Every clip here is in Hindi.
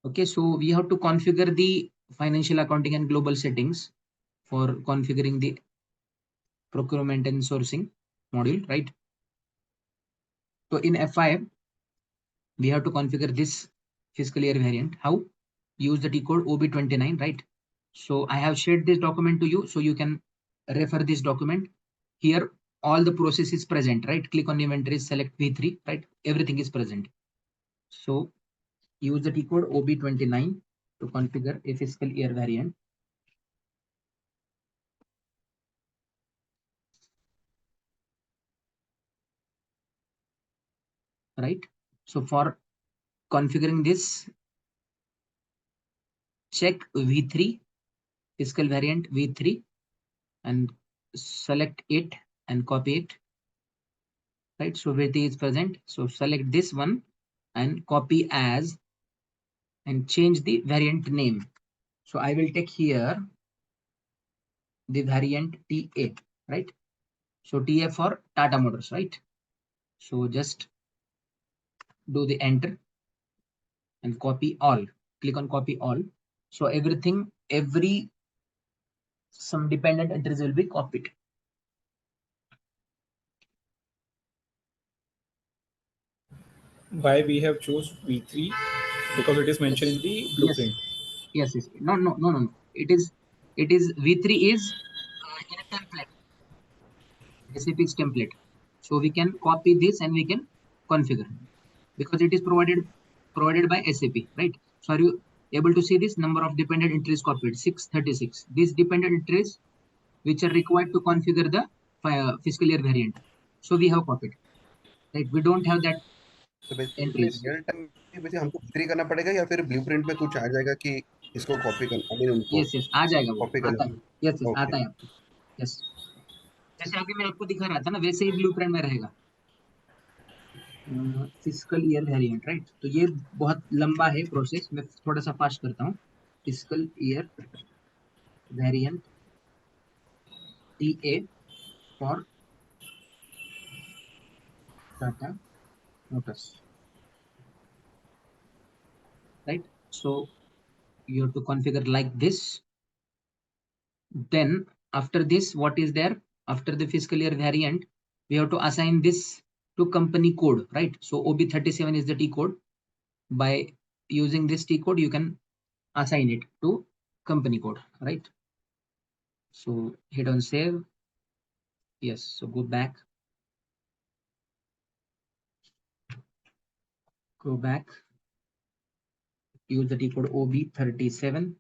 Okay, so we have to configure the financial accounting and global settings for configuring the procurement and sourcing module, right? So in F5, we have to configure this fiscal year variant. How? Use the T code OB29, right? So I have shared this document to you, so you can refer this document. Here, all the process is present, right? Click on inventory, select V3, right? Everything is present. So use the T code OB29 to configure a fiscal year variant. Right? So for configuring this, check V3, fiscal variant V3, and select it and copy it. Right? So V3 is present. So select this one and copy as and change the variant name. So I will take here the variant TA, right? So TA for Tata Motors, right? So just do the enter and copy all. Click on copy all. So everything, some dependent entries will be copied. Why we have chose V3? Because it is mentioned in the blueprint. Yes. No. It is V3 is in a template. SAP's template. So we can copy this and we can configure because it is provided by SAP, right? So are you able to see this number of dependent entries copied? 636. These dependent entries which are required to configure the fiscal year variant. So we have copied, right? We don't have that तो बेसिकली entries. रियल टाइम में वैसे हमको फ्री करना पड़ेगा या फिर ब्लूप्रिंट में कुछ आ जाएगा कि इसको कॉपी करना, आई मीन उनको यस आ जाएगा, वो कॉपी आता करना। है। यस ओके, आता है आपको। यस, जैसे अभी मैं आपको दिखा रहा था ना, वैसे ही ब्लूप्रिंट में रहेगा। Fiscal year variant, right? तो ये बहुत लंबा है प्रोसेस, मैं थोड़ा सा फास्ट करता हूँ। Fiscal year variant TA for Tata Motors, right? So you have to configure like this. Then after this, what is there? After the fiscal year variant, we have to assign this to company code, right? So OB37 is the T code. By using this T code, you can assign it to company code, right? So hit on save. Yes, so go back, use the T code OB37,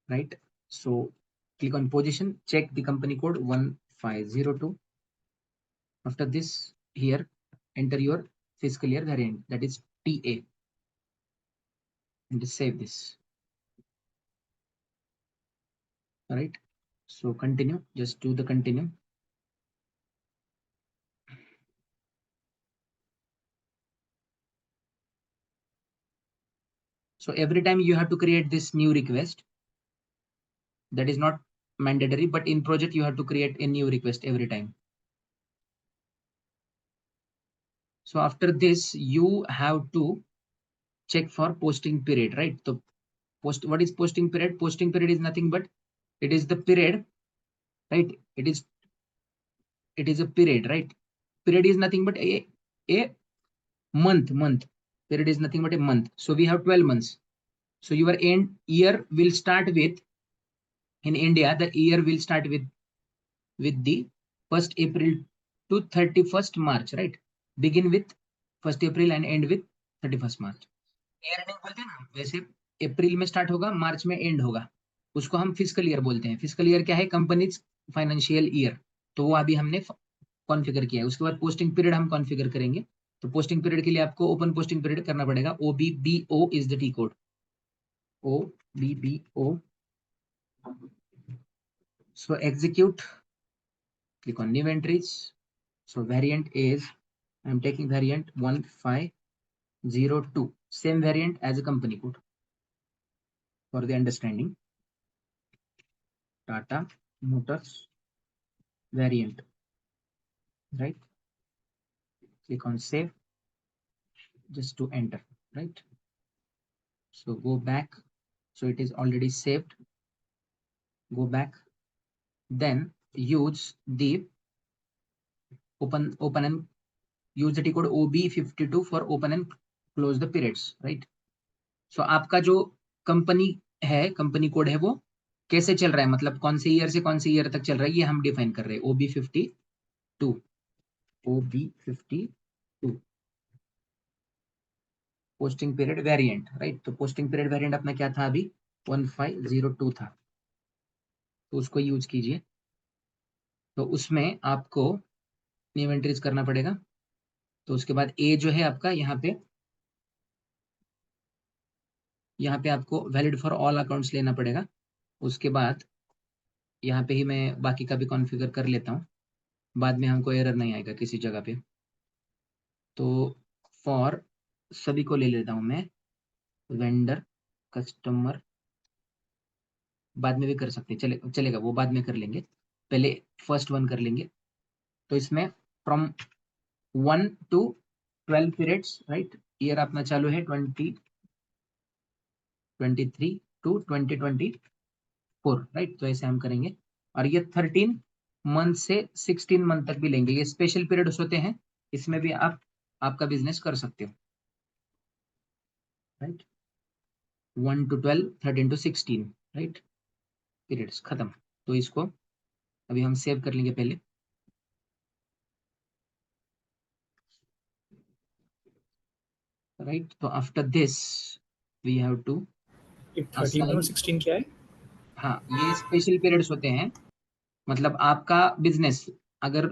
right? So click on position, check the company code 1502. After this, here enter your fiscal year variant, that is TA, and save this. All right, so continue, just do the continue. So every time you have to create this new request. That is not mandatory, but in project you have to create a new request every time. So after this, you have to check for posting period, right? So what is posting period? Posting period is nothing but it is the period, right? It is a period, right? Period is nothing but a month. Period is nothing but a month. So we have 12 months. So your end year will start with, in India, the year will start with the 1st April to 31st March, right? Begin with 1st April and end with 31st March. Year ending बोलते हैं ना, वैसे अप्रैल में स्टार्ट होगा, मार्च में एंड होगा, उसको हम फिस्कल ईयर बोलते हैं। फिस्कल ईयर क्या है? Companies financial year. तो वो अभी हमने कॉन्फ़िगर किया है। उसके बाद पोस्टिंग पीरियड हम कॉन्फ़िगर करेंगे। तो पोस्टिंग पीरियड के लिए आपको ओपन पोस्टिंग पीरियड करना पड़ेगा। OBBO is the T code, OBBO। So execute, click on new entries. So variant is, I'm taking variant 1502, same variant as a company code for the understanding. Tata Motors variant, right? Click on save, just to enter. right? So go back. So it is already saved. Go back. Then use the open and use the T code OB52 for open and close the periods, right? So आपका जो कंपनी है, कंपनी कोड है, वो कैसे चल रहा है, मतलब कौन से ईयर से कौन से ईयर तक चल रहा है, ये हम डिफाइन कर रहे हैं. OB52 posting period variant, right? तो पोस्टिंग पीरियड वेरिएंट अपना क्या था अभी, 1502 था, तो उसको यूज कीजिए. तो उसमें आपको इन्वेंटरीज करना पड़ेगा. तो उसके बाद ए जो है आपका यहाँ पे आपको वैलिड फॉर ऑल अकाउंट्स लेना पड़ेगा. उसके बाद यहाँ पे ही मैं बाकी का भी कॉन्फ़िगर कर लेता हूँ, बाद में हमको एरर नहीं आएगा किसी जगह पे. तो फॉर सभी को ले लेता हूँ मैं, वेंडर, कस्टमर, बाद में भी कर सकते हैं, चलेगा, वो बाद में कर लेंगे, पहले फर्स्ट वन कर लेंगे. तो इसमें from 1 to 12 periods, right? Year अपना चालू है 2023 to 2024, राइट? तो ऐसे हम करेंगे. और ये 13 मंथ से 16 मंथ तक भी लेंगे. ये स्पेशल पीरियड्स होते हैं, इसमें भी आप आपका बिजनेस कर सकते हो, right? 1 to 12, 13 to 16, right? Periods खत्म. तो इसको अभी हम सेव कर लेंगे पहले, राइट? तो after this we have to 13 और 16 क्या है? हाँ, ये स्पेशल पीरियड्स होते हैं. मतलब आपका बिजनेस अगर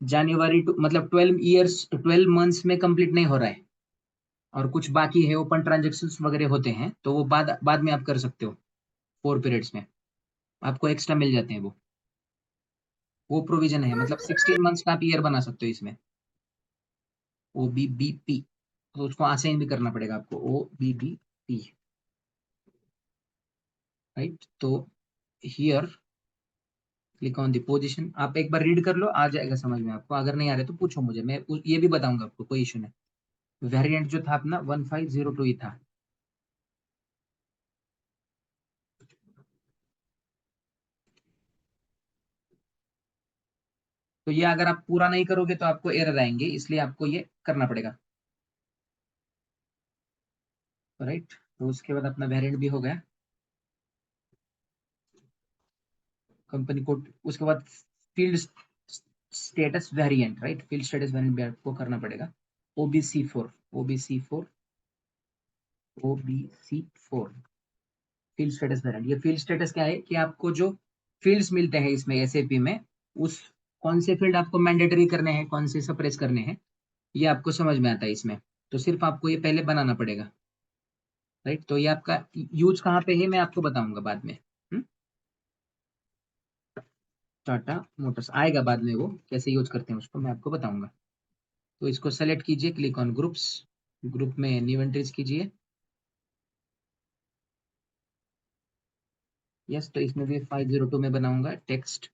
जनवरी टू मतलब 12 मंथ्स में कंप्लीट नहीं हो रहा है और कुछ बाकी है, ओपन ट्रांजेक्शन्स वगैरह होते हैं, तो वो बाद में आप कर सकते हो. 4 पीरियड्स में आपको एक्स्ट्रा मिल जाते हैं. वो प्रोविजन है, मतलब 16 मंथ्स का आप ईयर बना सकते हो इसमें. OBBP, तो उसको असाइन भी करना पड़ेगा आपको, OBBP, राइट? तो here click on the position. आप एक बार रीड कर लो, आ जाएगा समझ में आपको. अगर नहीं आ रहा तो पूछो मुझे, मैं ये भी बताऊंगा आपको, कोई इशू नहीं. वेरिएंट जो था अपना 1502 ही था. तो ये अगर आप पूरा नहीं करोगे तो आपको एरर आएंगे, इसलिए आपको ये करना पड़ेगा, राइट? तो उसके बाद अपना वेरिएंट भी हो गया, कंपनी कोड. उसके बाद field status variant, right? Field status variant भी आपको करना पड़ेगा. OBC4 field status variant. ये फील्ड स्टेटस क्या है कि आपको जो फील्ड्स मिलते हैं इसमें एसएपी में, उस कौन से फील्ड आपको मैंडेटरी करने हैं, कौन से सप्रेस करने हैं, ये आपको समझ में आता है इसमें. तो सिर्फ आपको ये पहले बनाना पड़ेगा, राइट? तो ये आपका यूज कहाँ पे है मैं आपको बताऊंगा बाद में. टाटा मोटर्स आएगा बाद में, वो कैसे यूज करते हैं उसको मैं आपको बताऊंगा. तो इसको सेलेक्ट कीजिए, क्लिक ऑन ग्रुप्स, ग्रुप में न्यू एंट्रीज कीजिए. यस, तो इसमें भी 502 में बनाऊंगा टेक्स्ट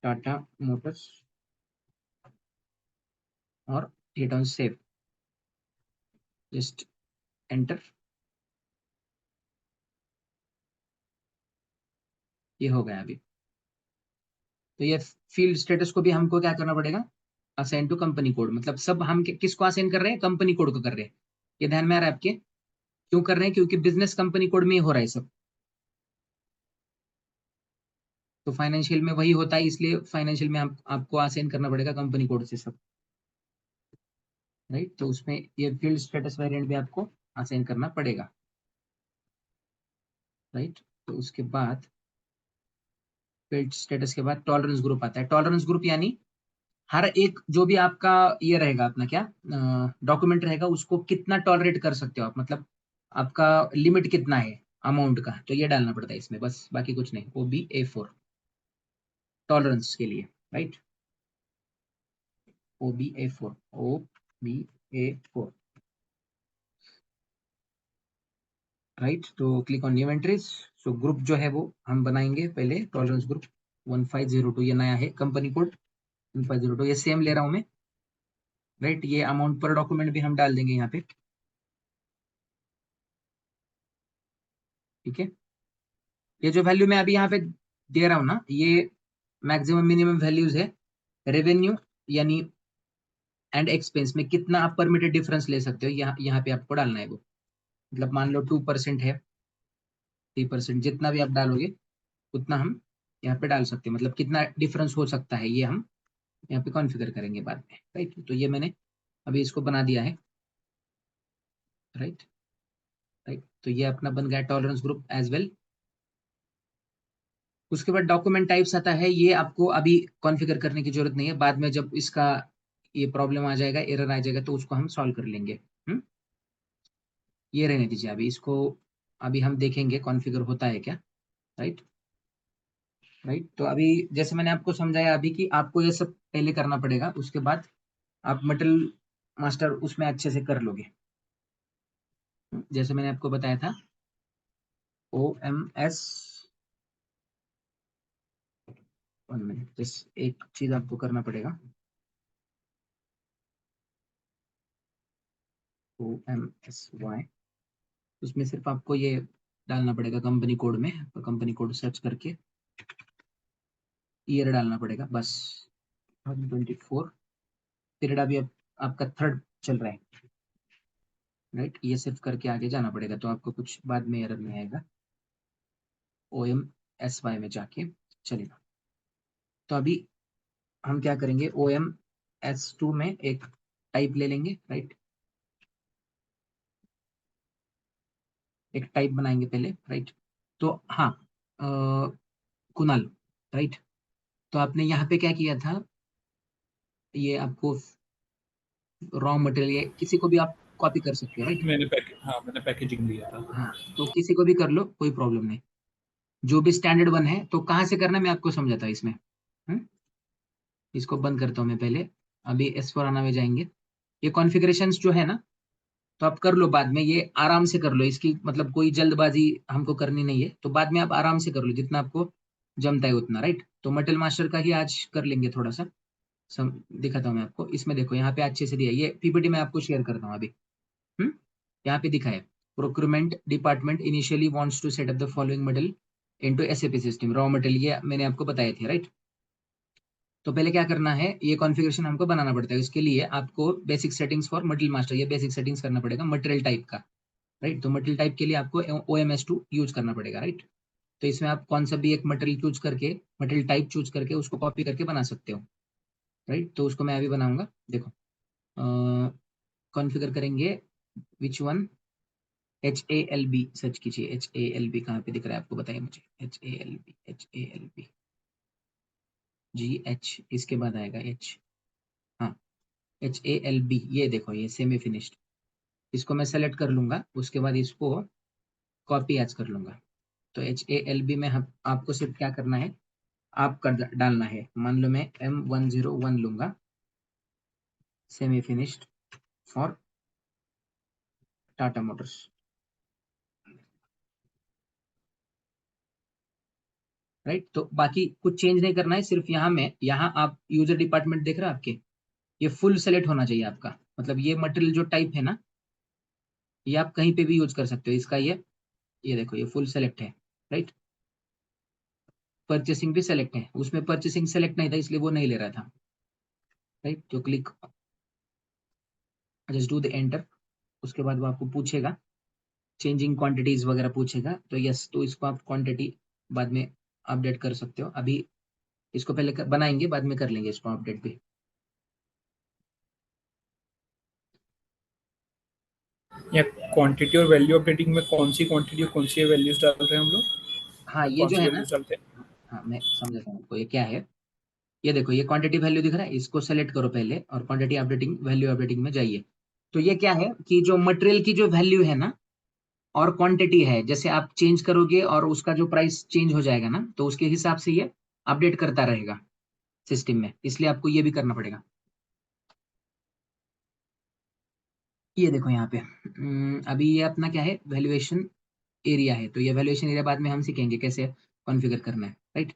टाटा मोटर्स और hit on save, just enter. ये हो गया अभी. तो ये फील्ड स्टेटस को भी हमको क्या करना पड़ेगा, असाइन टू कंपनी कोड. मतलब सब हम किसको असाइन कर रहे हैं, कंपनी कोड को कर रहे हैं. ये ध्यान में आ रहा है आपके? क्यों कर रहे हैं? क्योंकि बिजनेस कंपनी कोड में ही हो रहा है सब. तो फाइनेंशियल में वही होता है, इसलिए फाइनेंशियल में आपको असाइन करना पड़ेगा कंपनी कोड से सब, राइट? तो उसमें ये फील्ड स्टेटस वेरिएंट भी आपको असाइन करना पड़ेगा, राइट? तो उसके बाद फील्ड स्टेटस के बाद टॉलरेंस ग्रुप आता है. टॉलरेंस ग्रुप यानी हर एक जो भी आपका ये रहेगा, अपना क्या डॉक्यूमेंट रहेगा, उसको कितना टॉलरेट कर सकते हो आप, मतलब आपका लिमिट कितना है अमाउंट का, तो ये डालना पड़ता है इसमें, बस बाकी कुछ नहीं. OBA4 टॉलरेंस के लिए, राइट? OBA4 right? तो click on new entries. So group जो है वो हम बनाएंगे पहले, टॉलरेंस ग्रुप 1502, ये नया है कंपनी कोड 1502, ये सेम ले रहा हूं मैं. राइट। ये अमाउंट पर डॉक्यूमेंट भी हम डाल देंगे यहाँ पे, ठीक है। ये जो वैल्यू मैं अभी यहाँ पे दे रहा हूँ ना, ये मैक्सिमम मिनिमम वैल्यूज है। रेवेन्यू यानी एंड एक्सपेंस में कितना आप परमिटेड डिफरेंस ले सकते हो, यहाँ पे आपको डालना है वो। मतलब मान लो 2% है, 3%, जितना भी आप डालोगे उतना हम यहाँ पे डाल सकते हैं। मतलब कितना डिफरेंस हो सकता है ये हम यहाँ पे कॉन्फ़िगर करेंगे बाद में, राइट। तो ये मैंने अभी इसको बना दिया है, राइट। राइट, तो ये अपना बन गया टॉलरेंस ग्रुप एज वेल। उसके बाद डॉक्यूमेंट टाइप्स आता है, ये आपको अभी कॉन्फ़िगर करने की जरूरत नहीं है, बाद में जब इसका ये प्रॉब्लम आ जाएगा, एरर आ जाएगा, तो उसको हम सॉल्व कर लेंगे। ये रहने दीजिए, अभी इसको अभी हम देखेंगे कॉन्फ़िगर होता है क्या, राइट। राइट, तो अभी जैसे मैंने आपको समझाया अभी कि आपको ये सब पहले करना पड़ेगा, उसके बाद आप मटेरियल मास्टर उसमें अच्छे से कर लोगे। जैसे मैंने आपको बताया था OMS, 1 मिनट, जस्ट एक चीज आपको करना पड़ेगा। OMSY, उसमें सिर्फ आपको ये डालना पड़ेगा कंपनी कोड में, कंपनी कोड सर्च करके ईयर डालना पड़ेगा बस। 2024 पीरियड अभी आपका 3rd चल रहा है, राइट। ये सिर्फ करके आगे जाना पड़ेगा, तो आपको कुछ बाद में एरर नहीं आएगा। OMSY में जाके चलेगा। तो अभी हम क्या करेंगे, OMS2 में एक टाइप ले लेंगे, राइट। एक टाइप बनाएंगे पहले, राइट। तो हाँ, कुणाल, राइट। तो आपने यहाँ पे क्या किया था, ये आपको रॉ मटेरियल किसी को भी आप कॉपी कर सकते हो, राइट। मैंने पैकेजिंग दिया था। हाँ, तो किसी को भी कर लो, कोई प्रॉब्लम नहीं। जो भी स्टैंडर्ड वन है, तो कहाँ से करना है मैं आपको समझाता हूँ इसमें। इसको बंद करता हूँ मैं पहले, अभी S/4HANA में जाएंगे। ये कॉन्फ़िगरेशंस जो है ना, तो आप कर लो बाद में, ये आराम से कर लो, इसकी मतलब कोई जल्दबाजी हमको करनी नहीं है, तो बाद में आप आराम से कर लो जितना आपको जमता है उतना, राइट। तो मटेरियल मास्टर का ही आज कर लेंगे थोड़ा सा, दिखाता हूँ मैं आपको। इसमें देखो यहाँ पे अच्छे से दिया, ये PPT में आपको शेयर करता हूँ अभी। यहाँ पे दिखा है, procurement department initially wants to set up the following material into SAP system, raw material, ये मैंने आपको बताए थे, राइट। तो पहले क्या करना है, ये कॉन्फ़िगरेशन हमको बनाना पड़ता है। इसके लिए आपको basic settings for material master, ये बेसिक सेटिंग्स करना पड़ेगा मटेरियल टाइप का, राइट। तो मटेरियल टाइप के लिए आपको OMS2 यूज करना पड़ेगा, राइट। तो इसमें आप कौन सा भी एक मटेरियल चूज करके, मटेरियल टाइप चूज करके उसको कॉपी करके बना सकते हो, राइट। तो उसको मैं अभी बनाऊंगा, देखो। कॉन्फ़िगर करेंगे विच वन, HALB सर्च कीजिए। HALB कहाँ पे दिख रहा है आपको, बताइए मुझे। HALB GH, इसके बाद आएगा H, हाँ, HALB, ये देखो, ये सेमी फिनिश्ड। इसको मैं सेलेक्ट कर लूंगा, उसके बाद इसको कॉपी एज कर लूंगा। तो HALB में हम आपको सिर्फ क्या करना है, आपका डालना है। मान लो मैं M101 लूंगा, semi finished for Tata Motors, right. तो बाकी कुछ चेंज नहीं करना है, सिर्फ यहाँ आप यूजर डिपार्टमेंट देख रहे हैं आपके, ये फुल सेलेक्ट होना चाहिए आपका। मतलब ये मटेरियल जो टाइप है ना, ये आप कहीं पे भी यूज कर सकते हो इसका, ये देखो, ये फुल सेलेक्ट है, राइट। परचेसिंग भी सेलेक्ट है, उसमें परचेसिंग सेलेक्ट नहीं था इसलिए वो नहीं ले रहा था, राइट। तो click, just do the enter. उसके बाद वो आपको पूछेगा चेंजिंग क्वांटिटीज वगैरह पूछेगा, तो यस, तो इसको आप क्वांटिटी बाद में अपडेट कर सकते हो। अभी इसको पहले बनाएंगे, बाद में कर लेंगे इसको अपडेट भी। या क्वांटिटी और वैल्यू अपडेटिंग में कौन सी क्वांटिटी और कौन सी वैल्यूज डाल रहे हैं हम लोग, हाँ, ये कौन जो सी है ना, वैल्यूज डालते हैं? हाँ मैं समझाता हूँ आपको, ये क्या है। ये देखो, ये क्वांटिटी वैल्यू दिख रहा है, इसको सेलेक्ट करो पहले और क्वांटिटी अपडेटिंग वैल्यू अपडेटिंग में जाइए। तो ये क्या है कि जो मटेरियल की जो वैल्यू है ना और क्वांटिटी है, जैसे आप चेंज करोगे और उसका जो प्राइस चेंज हो जाएगा ना, तो उसके हिसाब से ये अपडेट करता रहेगा सिस्टम में, इसलिए आपको ये भी करना पड़ेगा। ये देखो यहाँ पे, अभी ये अपना क्या है, वैल्यूएशन एरिया है। तो ये वैल्यूएशन एरिया बाद में हम सीखेंगे कैसे कॉन्फ़िगर करना है, राइट।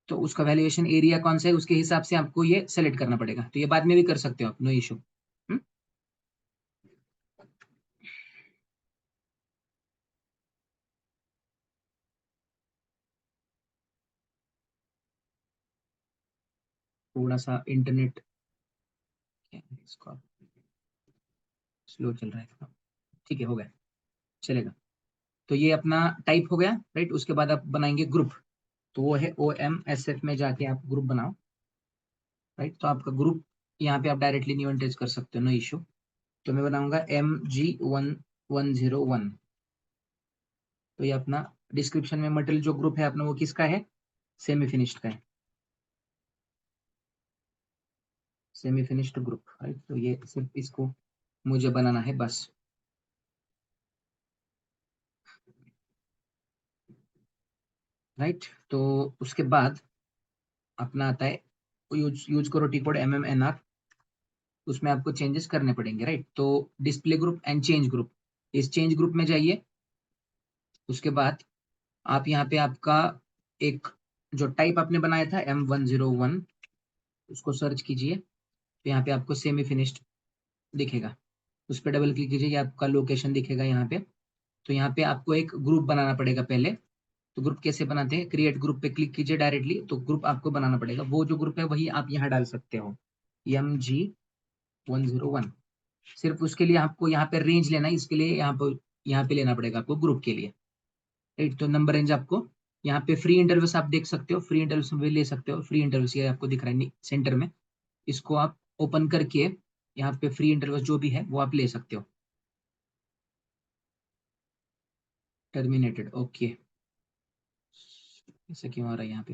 तो उसका वैल्यूएशन एरिया कौन सा है उसके हिसाब से आपको ये सेलेक्ट करना पड़ेगा। तो ये बाद में भी कर सकते हो आप, नो इशू। थोड़ा सा इंटरनेट इसका स्लो चल रहा है, ठीक है, हो गया, चलेगा। तो ये अपना टाइप हो गया, राइट। उसके बाद आप बनाएंगे ग्रुप, तो वो है OMSF में जाके आप ग्रुप बनाओ, राइट। तो आपका ग्रुप यहाँ पे आप डायरेक्टली न्यू एंट्रेज कर सकते हो, नो इशू। तो मैं बनाऊंगा MG1101। तो ये अपना डिस्क्रिप्शन में मटेरियल जो ग्रुप है अपना वो किसका है, सेमी फिनिश्ड का है, सेमी फिनिश्ड ग्रुप, राइट। तो ये सिर्फ इसको मुझे बनाना है बस। राइट, तो उसके बाद अपना आता है यूज करो टी कोड MMNR। उसमें आपको चेंजेस करने पड़ेंगे, राइट। तो display group and change group, इस चेंज ग्रुप में जाइए। उसके बाद आप यहाँ पे आपका एक जो टाइप आपने बनाया था M101 उसको सर्च कीजिए। तो यहाँ पे आपको सेमी फिनिश्ड दिखेगा, उस पर डबल क्लिक कीजिए, ये आपका लोकेशन दिखेगा यहाँ पे। तो यहाँ पे आपको एक ग्रुप बनाना पड़ेगा पहले। तो ग्रुप कैसे बनाते हैं, क्रिएट ग्रुप पे क्लिक कीजिए डायरेक्टली, तो ग्रुप आपको बनाना पड़ेगा। वो जो ग्रुप है वही आप यहाँ डाल सकते हो, MG101। सिर्फ उसके लिए आपको यहाँ पे रेंज लेना है, इसके लिए यहाँ पे लेना पड़ेगा आपको ग्रुप के लिए, राइट। तो नंबर रेंज आपको यहाँ पे फ्री इंटरवल्स आप देख सकते हो, फ्री इंटरवल्स भी ले सकते हो। फ्री इंटरवल्स ये आपको दिख रहा है सेंटर में, इसको आप ओपन करके यहाँ पे फ्री इंटरवल्स जो भी है वो आप ले सकते हो। टर्मिनेटेड, ओके, ऐसा क्यों आ रहा है यहाँ पे,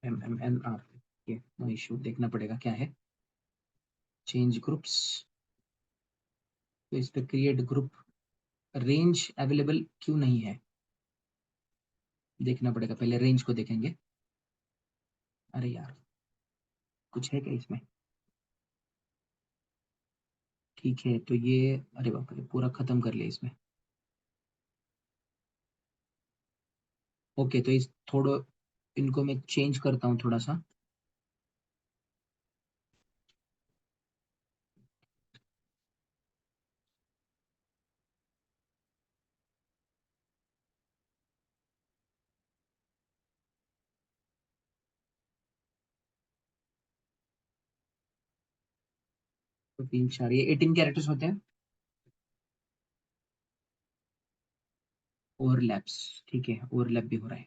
MMNR, ये नो इशू, देखना पड़ेगा क्या है। चेंज ग्रुप्स, तो इस पे क्रिएट ग्रुप, रेंज अवेलेबल क्यों नहीं है देखना पड़ेगा, पहले रेंज को देखेंगे। अरे यार कुछ है क्या इसमें, ठीक है। तो ये अरे बाप रे पूरा खत्म कर लिया इसमें। ओके, तो इस थोड़ा इनको मैं चेंज करता हूँ थोड़ा सा। तो 3 4 ये 18 कैरेक्टर्स होते हैं। ओवरलैप्स, ठीक है, ओवरलैप भी हो रहा है।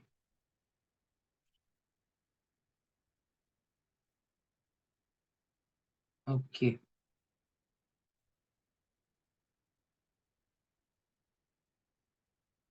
ओके,